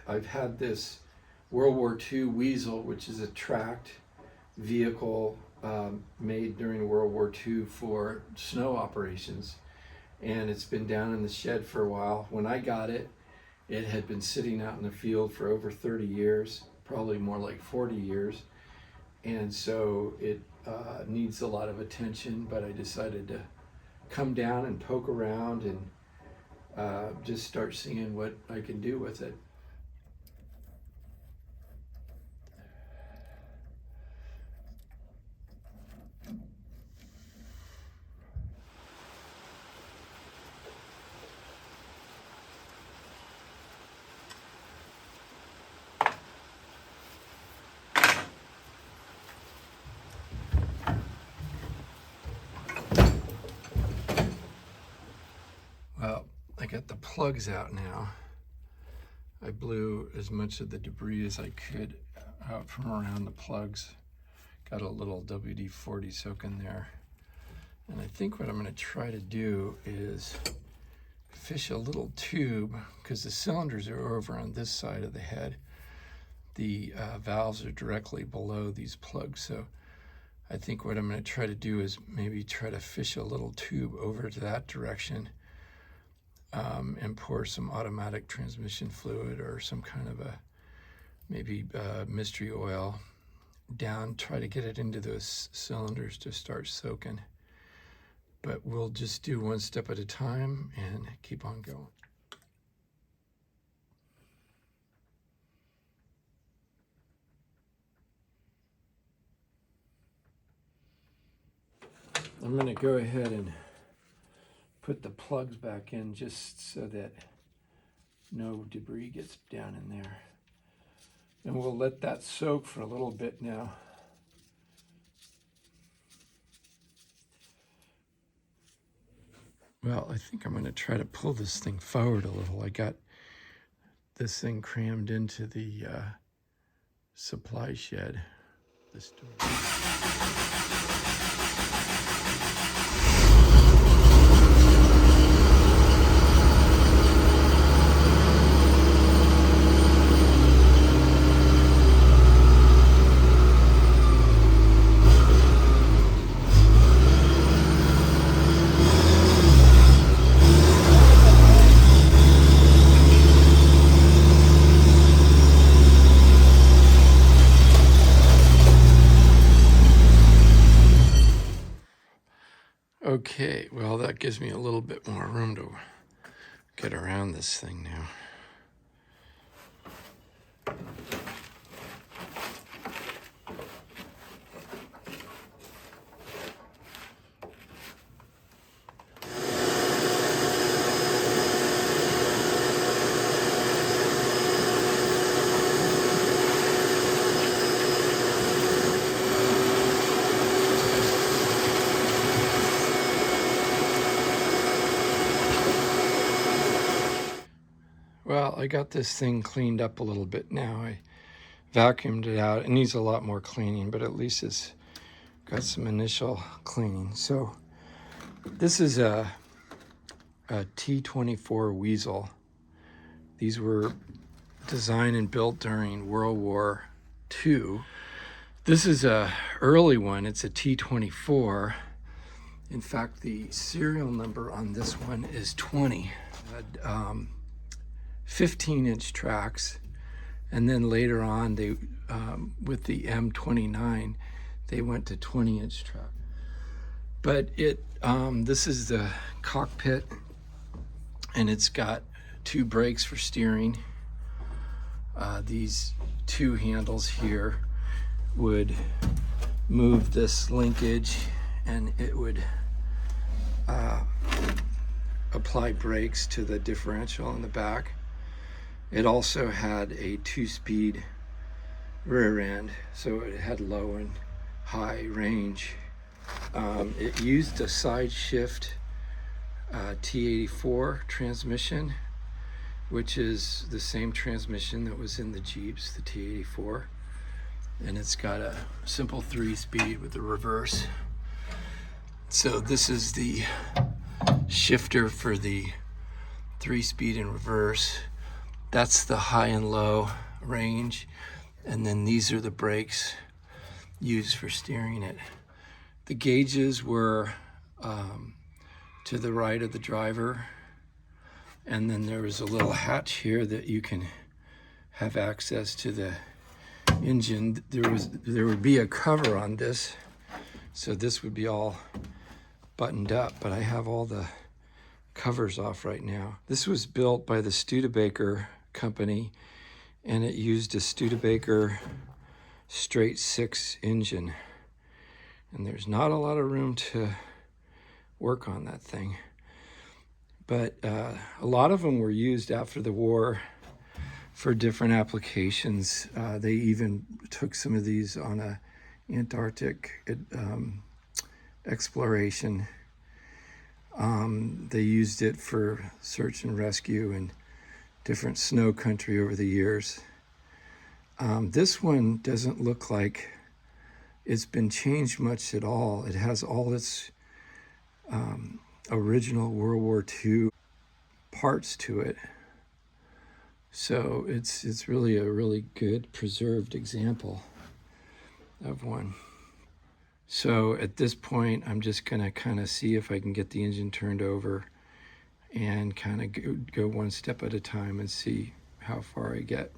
I've had this World War II Weasel, which is a tracked vehicle made during World War II for snow operations, and it's been down in the shed for a while. When I got it, it had been sitting out in the field for over 30 years, probably more like 40 years, and so it needs a lot of attention, but I decided to come down and poke around and just start seeing what I can do with it. Well, I got the plugs out now. I blew as much of the debris as I could out from around the plugs. Got a little WD-40 soak in there. And I think what I'm going to try to do is fish a little tube, because the cylinders are over on this side of the head. The valves are directly below these plugs, so I think what I'm going to try to do is maybe try to fish a little tube over to that direction and pour some automatic transmission fluid or some kind of maybe mystery oil down, try to get it into those cylinders to start soaking. But we'll just do one step at a time and keep on going. I'm going to go ahead and put the plugs back in just so that no debris gets down in there. And we'll let that soak for a little bit now. Well, I think I'm going to try to pull this thing forward a little. I got this thing crammed into the supply shed. This door. Okay, well, that gives me a little bit more room to get around this thing now. Well, I got this thing cleaned up a little bit now. I vacuumed it out. It needs a lot more cleaning, but at least it's got some initial cleaning. So this is a T-24 Weasel. These were designed and built during World War II. This is a early one. It's a T-24. In fact, the serial number on this one is 20. 15-inch tracks, and then later on they with the M29 they went to 20-inch track. But it this is the cockpit, and it's got two brakes for steering. These two handles here would move this linkage, and it would apply brakes to the differential in the back. It also had a 2-speed rear end, so it had low and high range. It used a side shift T-24 transmission, which is the same transmission that was in the Jeeps, the T-84. And it's got a simple 3-speed with the reverse. So this is the shifter for the 3-speed in reverse. That's the high and low range. And then these are the brakes used for steering it. The gauges were to the right of the driver. And then there was a little hatch here that you can have access to the engine. There would be a cover on this, so this would be all buttoned up, but I have all the covers off right now. This was built by the Studebaker company, and it used a Studebaker straight 6 engine, and there's not a lot of room to work on that thing. But a lot of them were used after the war for different applications. They even took some of these on a Antarctic exploration. They used it for search and rescue in different snow country over the years. This one doesn't look like it's been changed much at all. It has all its original World War II parts to it. So it's really a really good preserved example of one. So at this point, I'm just gonna kind of see if I can get the engine turned over and kind of go one step at a time and see how far I get.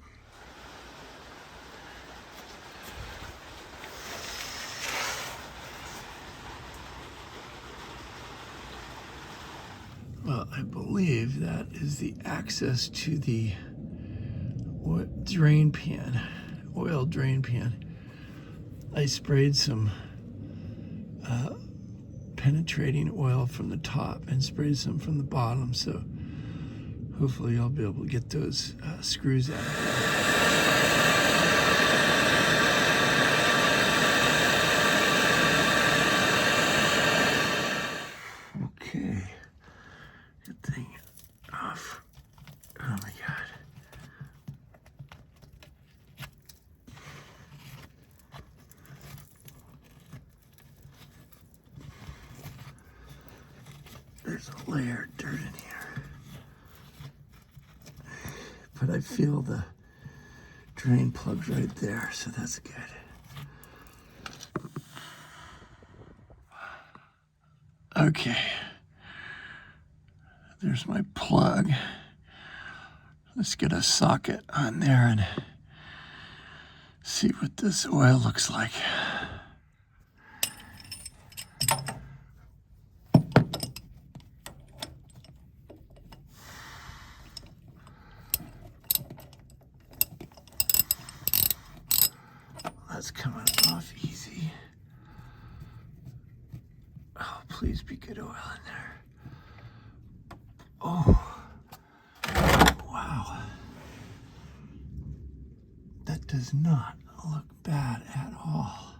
Well, I believe that is the access to the drain pan, oil drain pan. I sprayed some penetrating oil from the top and sprayed some from the bottom, so hopefully I'll be able to get those screws out. Okay, good thing off. Oh my God. There's a layer of dirt in here. But I feel the drain plugs right there, so that's good. Okay. There's my plug. Let's get a socket on there and see what this oil looks like. That's coming off easy. Oh, please be good oil in there. Oh, wow. That does not look bad at all.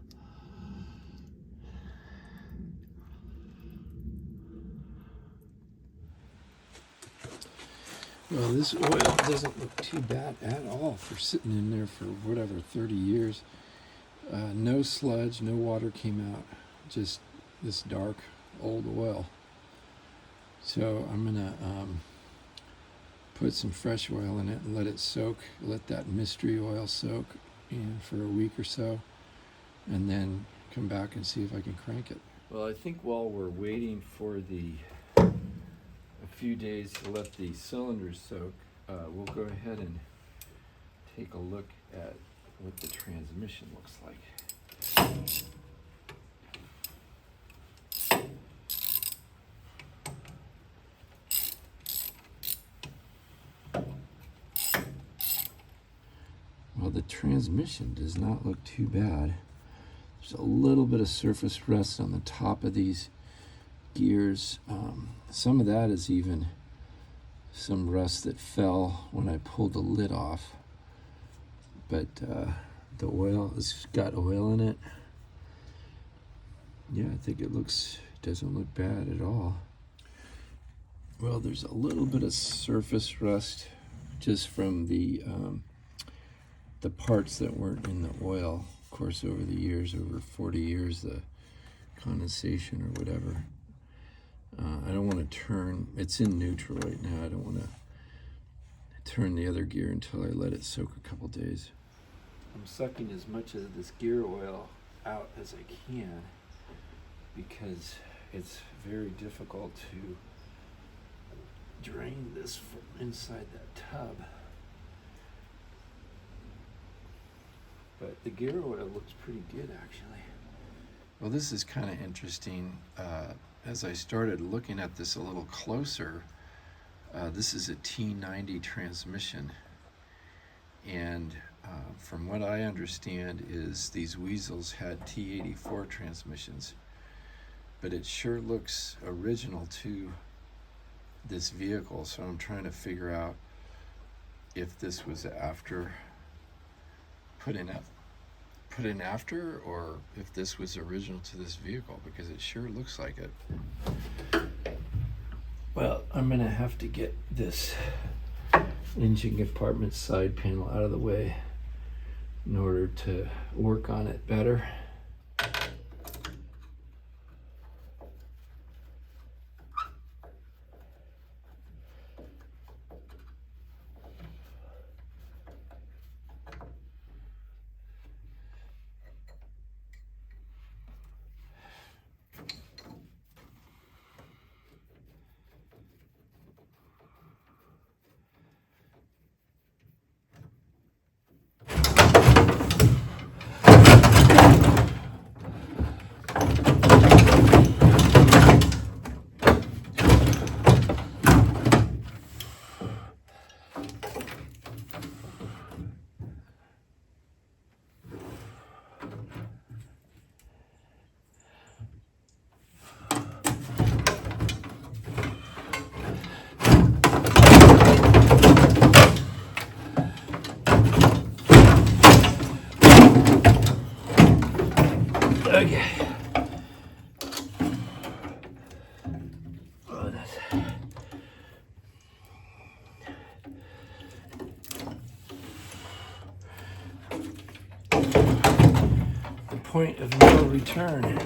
Well, this oil doesn't look too bad at all for sitting in there for whatever, 30 years. No sludge, no water came out, just this dark old oil. So I'm gonna put some fresh oil in it and let it soak, let that mystery oil soak for a week or so, and then come back and see if I can crank it. Well, I think while we're waiting for a few days to let the cylinders soak, we'll go ahead and take a look at what the transmission looks like. Well, the transmission does not look too bad. There's a little bit of surface rust on the top of these gears. Some of that is even some rust that fell when I pulled the lid off. But the oil, it's got oil in it. Yeah, I think it doesn't look bad at all. Well, there's a little bit of surface rust just from the parts that weren't in the oil. Of course, over the years, over 40 years, the condensation or whatever. I don't want to turn, it's in neutral right now. I don't want to turn the other gear until I let it soak a couple days. I'm sucking as much of this gear oil out as I can because it's very difficult to drain this from inside that tub. But the gear oil looks pretty good, actually. Well, this is kind of interesting. As I started looking at this a little closer, this is a T90 transmission. And from what I understand is these Weasels had T-84 transmissions. But it sure looks original to this vehicle, so I'm trying to figure out if this was after put in after, or if this was original to this vehicle, because it sure looks like it. Well, I'm gonna have to get this engine compartment side panel out of the way in order to work on it better. Okay. Oh, that's... the point of no return.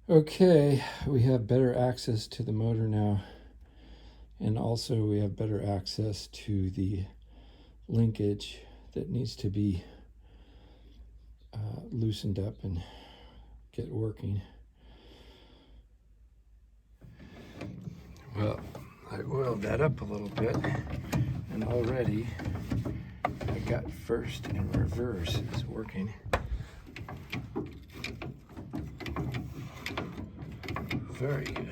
Okay, we have better access to the motor now, and also we have better access to the linkage that needs to be loosened up and get working. Well, I oiled that up a little bit, and already I got first and reverse is working. Very good.